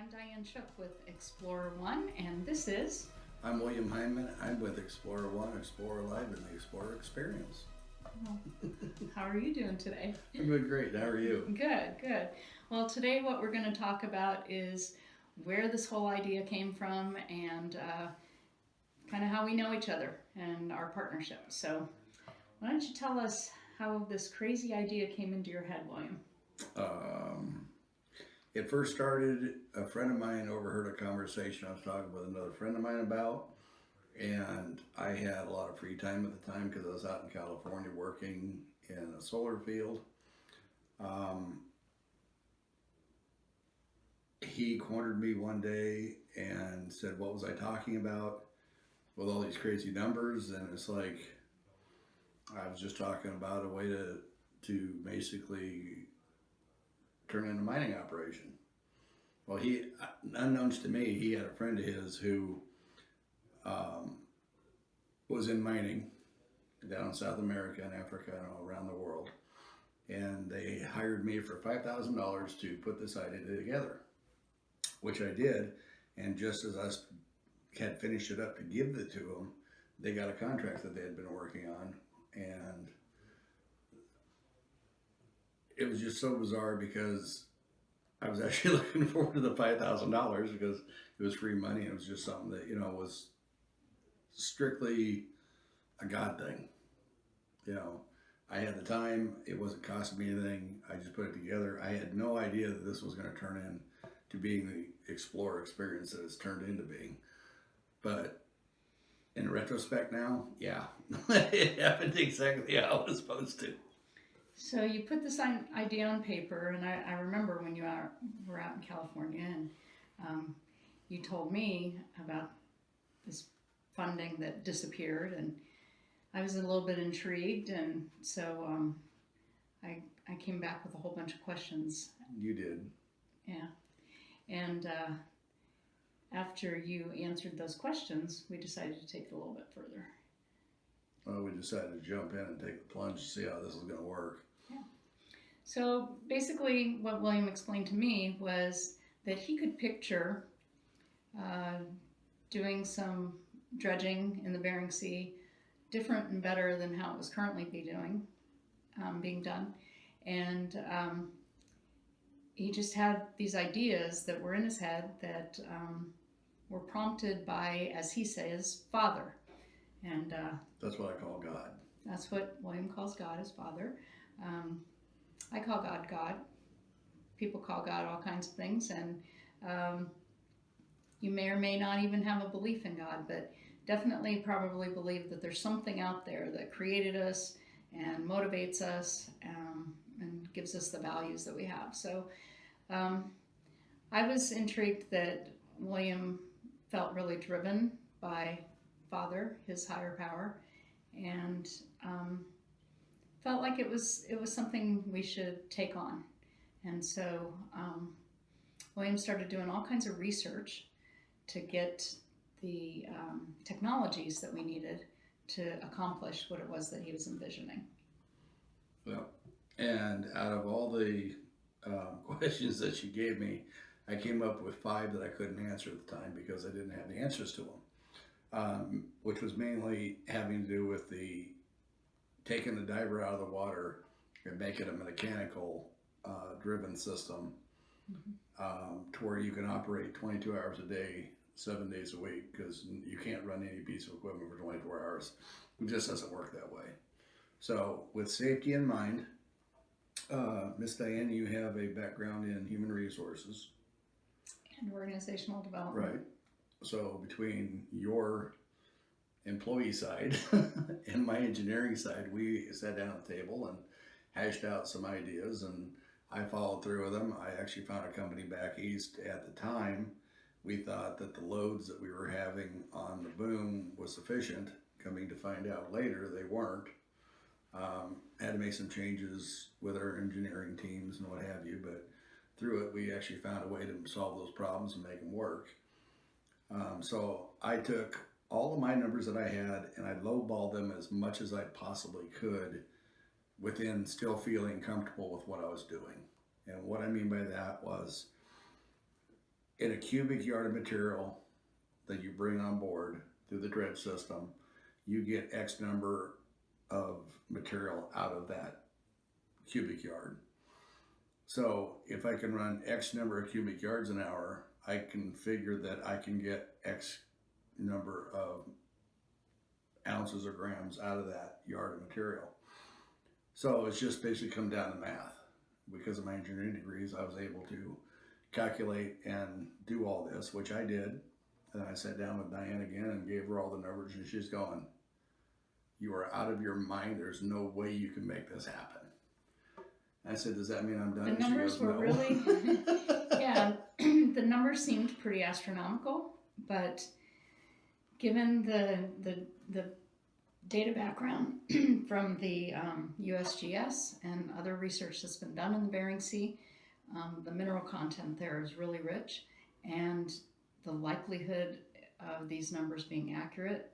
I'm Diane Shook with Explorer One, and this is. I'm William Hindman. I'm with Explorer One, Explorer Live, and the Explorer Experience. Well, how are you doing today? I'm doing great. How are you? Good, good. Well, today what we're going to talk about is where this whole idea came from and kind of how we know each other and our partnership. So, why don't you tell us how this crazy idea came into your head, William? It first started, a friend of mine overheard a conversation I was talking with another friend of mine about, and I had a lot of free time at the time because I was out in California working in a solar field. He cornered me one day and said, "What was I talking about with all these crazy numbers?" And it's like, I was just talking about a way to basically turn in a mining operation. Well, he, unbeknownst to me, he had a friend of his who was in mining down in South America and Africa and all around the world. And they hired me for $5,000 to put this idea together, which I did. And just as I had finished it up to give it to them, they got a contract that they had been working on. And it was just so bizarre because I was actually looking forward to the $5,000 because it was free money. And it was just something that, was strictly a God thing. I had the time, it wasn't costing me anything. I just put it together. I had no idea that this was going to turn into being the Explorer experience that it's turned into being. But in retrospect now, yeah, it happened exactly how it was supposed to. So you put this idea on paper, and I remember when you were out in California, and you told me about this funding that disappeared, and I was a little bit intrigued, and so I came back with a whole bunch of questions. You did. Yeah, and after you answered those questions, we decided to take it a little bit further. Well, we decided to jump in and take the plunge to see how this is going to work. Yeah. So basically, what William explained to me was that he could picture doing some dredging in the Bering Sea, different and better than how it was currently being done, and he just had these ideas that were in his head that were prompted by, as he says, Father. And that's what I call God. That's what William calls God, his Father. I call God God. People call God all kinds of things, and you may or may not even have a belief in God, but definitely probably believe that there's something out there that created us and motivates us and gives us the values that we have. So I was intrigued that William felt really driven by Father, his higher power, and felt like it was something we should take on. And so William started doing all kinds of research to get the technologies that we needed to accomplish what it was that he was envisioning. Well, and out of all the questions that you gave me, I came up with 5 that I couldn't answer at the time because I didn't have the answers to them. Which was mainly having to do with taking the diver out of the water and making a mechanical driven system to where you can operate 22 hours a day, 7 days a week, because you can't run any piece of equipment for 24 hours. It just doesn't work that way. So with safety in mind, Miss Diane, you have a background in human resources. And organizational development. Right. So between your employee side and my engineering side, we sat down at the table and hashed out some ideas, and I followed through with them. I actually found a company back east at the time. We thought that the loads that we were having on the boom was sufficient. Coming to find out later, they weren't. Had to make some changes with our engineering teams and what have you, but through it, we actually found a way to solve those problems and make them work. So I took all of my numbers that I had and I lowballed them as much as I possibly could within still feeling comfortable with what I was doing. And what I mean by that was, in a cubic yard of material that you bring on board through the dredge system, you get X number of material out of that cubic yard. So if I can run X number of cubic yards an hour, I can figure that I can get X number of ounces or grams out of that yard of material. So it's just basically come down to math. Because of my engineering degrees, I was able to calculate and do all this, which I did. And I sat down with Diane again and gave her all the numbers, and she's going, "You are out of your mind. There's no way you can make this happen." And I said, "Does that mean I'm done?" The numbers were "No." really, yeah, the numbers seemed pretty astronomical, but given the data background from the USGS and other research that's been done in the Bering Sea, the mineral content there is really rich, and the likelihood of these numbers being accurate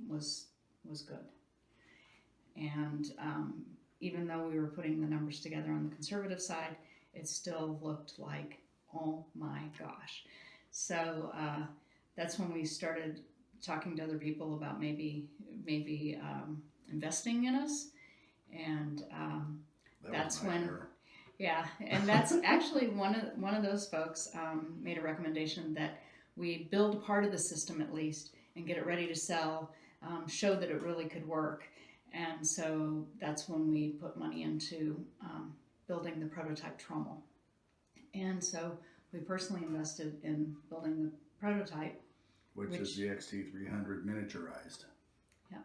was good. And even though we were putting the numbers together on the conservative side, it still looked like, oh my gosh. So that's when we started talking to other people about maybe investing in us, and that's when, yeah, and that's actually one of those folks made a recommendation that we build a part of the system at least and get it ready to sell, show that it really could work, and so that's when we put money into building the prototype trommel, and so we personally invested in building the prototype. Which is the XT300 miniaturized. Yeah.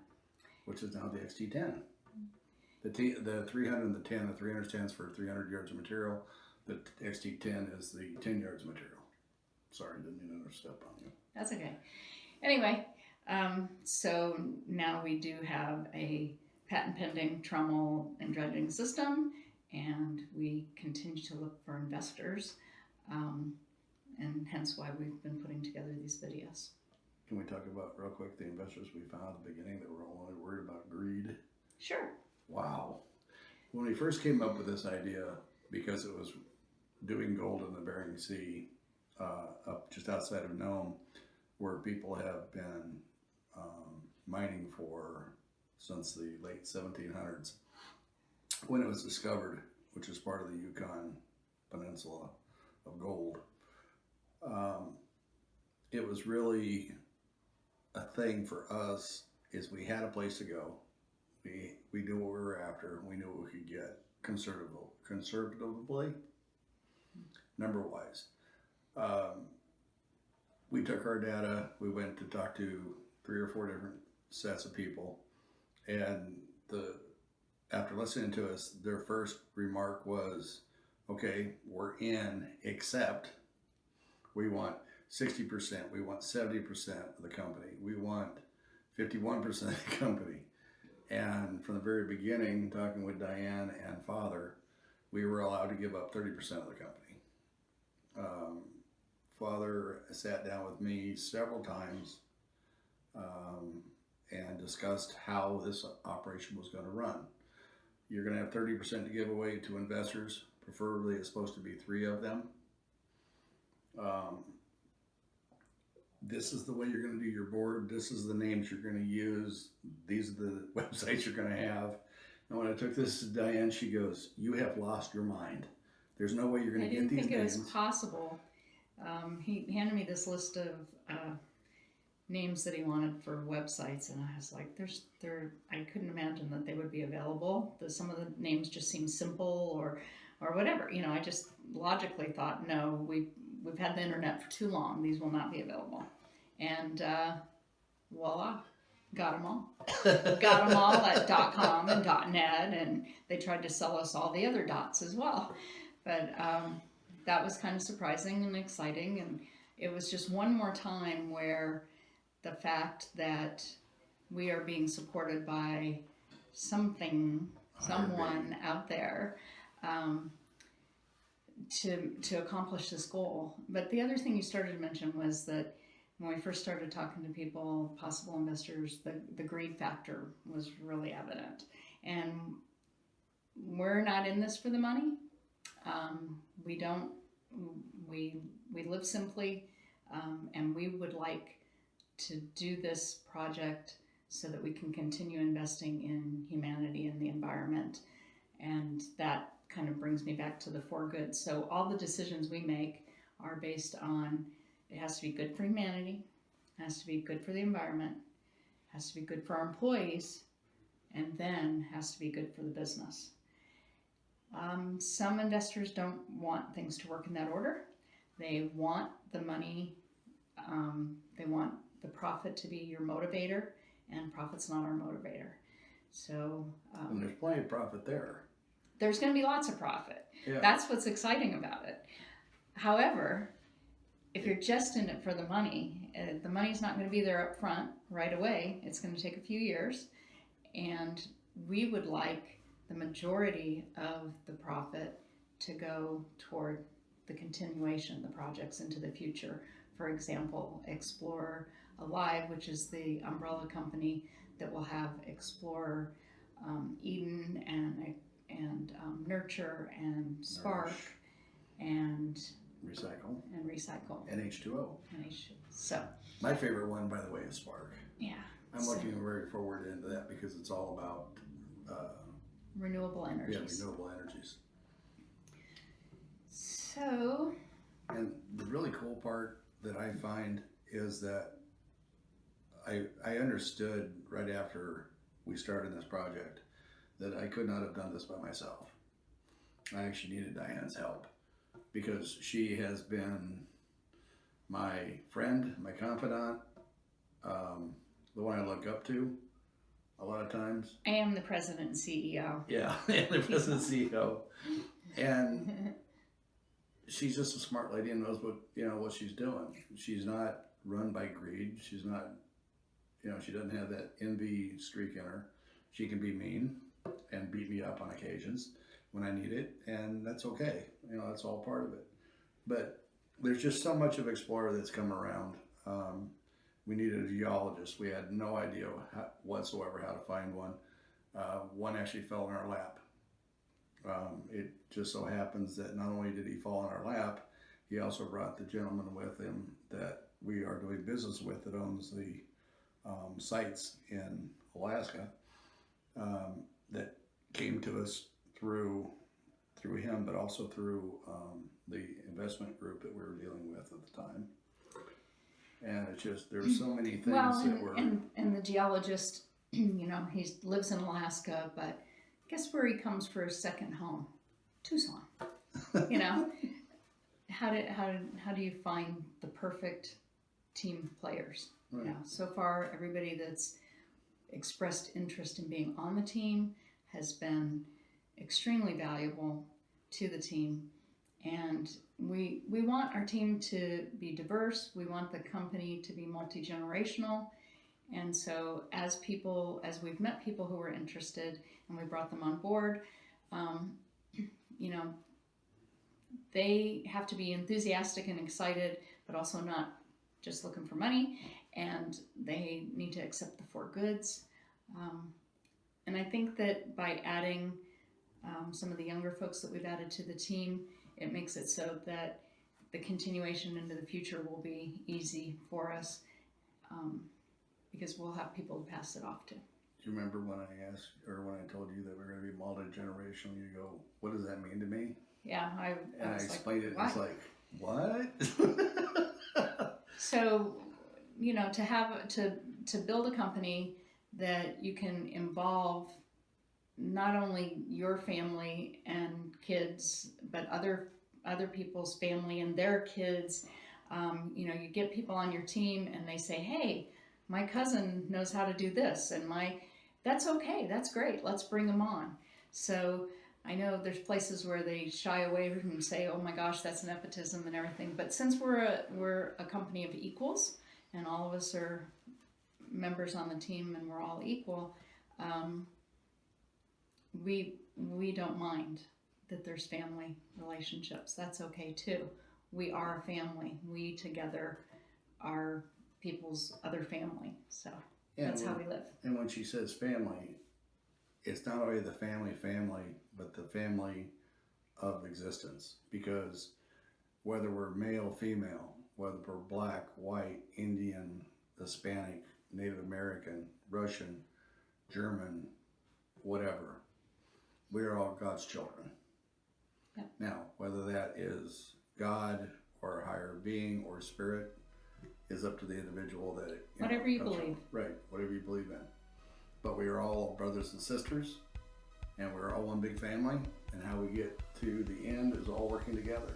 Which is now the XT10. The 300 and the 10, the 300 stands for 300 yards of material. The XT10 is the 10 yards of material. Sorry, didn't mean to step on you. That's okay. Anyway, so now we do have a patent pending trommel and dredging system, and we continue to look for investors, and hence why we've been putting together these videos. Can we talk about real quick the investors we found at the beginning that were only worried about greed? Sure. Wow. When we first came up with this idea, because it was doing gold in the Bering Sea, up just outside of Nome, where people have been mining for since the late 1700s, when it was discovered, which is part of the Yukon Peninsula of gold, it was really a thing for us. Is we had a place to go. We knew what we were after. We knew what we could get conservatively, number wise. We took our data. We went to talk to 3 or 4 different sets of people, and after listening to us, their first remark was, "Okay, we're in, except we want 60%, we want 70% of the company, we want 51% of the company." And from the very beginning, talking with Diane and Father, we were allowed to give up 30% of the company. Father sat down with me several times and discussed how this operation was going to run. You're going to have 30% to give away to investors. Preferably, it's supposed to be 3 of them. This is the way you're going to do your board. This is the names you're going to use. These are the websites you're going to have. And when I took this to Diane, she goes, "You have lost your mind. There's no way you're going to get these names." I didn't think it was possible. He handed me this list of names that he wanted for websites, and I was like, I couldn't imagine that they would be available. Some of the names just seemed simple or whatever. You know, I just logically thought, no, we've had the internet for too long. These will not be available. And voila, got them all. Got them all at .com and .net, and they tried to sell us all the other dots as well. But that was kind of surprising and exciting, and it was just one more time where the fact that we are being supported by someone out there to accomplish this goal. But the other thing you started to mention was that when we first started talking to people, possible investors, the greed factor was really evident. And we're not in this for the money. We we live simply, and we would like to do this project so that we can continue investing in humanity and the environment. And that kind of brings me back to the four goods. So all the decisions we make are based on, it has to be good for humanity, it has to be good for the environment, it has to be good for our employees, and then has to be good for the business. Some investors don't want things to work in that order. They want the money, they want the profit to be your motivator, and profit's not our motivator. So and there's plenty of profit there. There's going to be lots of profit. Yeah. That's what's exciting about it. However, if you're just in it for the money's not going to be there up front right away. It's going to take a few years, and we would like the majority of the profit to go toward the continuation of the projects into the future. For example, Explorer Alive, which is the umbrella company that will have Explorer Eden and Nurture and Spark and Recycle. NH2O. So my favorite one, by the way, is Spark. Yeah. I'm looking very forward into that because it's all about renewable energies. Yeah, renewable energies. So. And the really cool part that I find is that I understood right after we started this project that I could not have done this by myself. I actually needed Diane's help because she has been my friend, my confidant, the one I look up to a lot of times. I am the president and CEO. Yeah, the president and CEO. And she's just a smart lady and knows what she's doing. She's not run by greed. She's not, she doesn't have that envy streak in her. She can be mean and beat me up on occasions when I need it, and that's okay. That's all part of it. But there's just so much of Explorer that's come around. We needed a geologist. We had no idea whatsoever how to find one. One actually fell in our lap. It just so happens that not only did he fall in our lap, he also brought the gentleman with him that we are doing business with that owns the sites in Alaska that came to us through him, but also through the investment group that we were dealing with at the time. And it's just, there were so many things that were... And the geologist, he lives in Alaska, but guess where he comes for his second home? Tucson. How do you find the perfect team players? Right. So far, everybody that's expressed interest in being on the team has been extremely valuable to the team. And we want our team to be diverse. We want the company to be multi-generational. And so as we've met people who were interested and we brought them on board, they have to be enthusiastic and excited, but also not just looking for money. And they need to accept the four goods. And I think that by adding some of the younger folks that we've added to the team, it makes it so that the continuation into the future will be easy for us because we'll have people to pass it off to. Do you remember when I asked, or when I told you that we're going to be multi-generational, you go, what does that mean to me? Yeah, I explained it, and it's like, what? So, to build a company that you can involve not only your family and kids, but other people's family and their kids. You get people on your team and they say, hey, my cousin knows how to do this, and that's okay, that's great, let's bring them on. So I know there's places where they shy away and say, oh my gosh, that's nepotism and everything. But since we're a company of equals and all of us are members on the team and we're all equal, we don't mind that there's family relationships. That's okay too. We are a family. We together are people's other family. So that's how we live. And when she says family, it's not only the family, but the family of existence, because whether we're male, female, whether we're black, white, Indian, Hispanic, Native American, Russian, German, whatever. We are all God's children. Yeah. Now, whether that is God or a higher being or spirit is up to the individual that it, Whatever you comes from. believe. Right, whatever you believe in. But we are all brothers and sisters, and we're all one big family, and how we get to the end is all working together.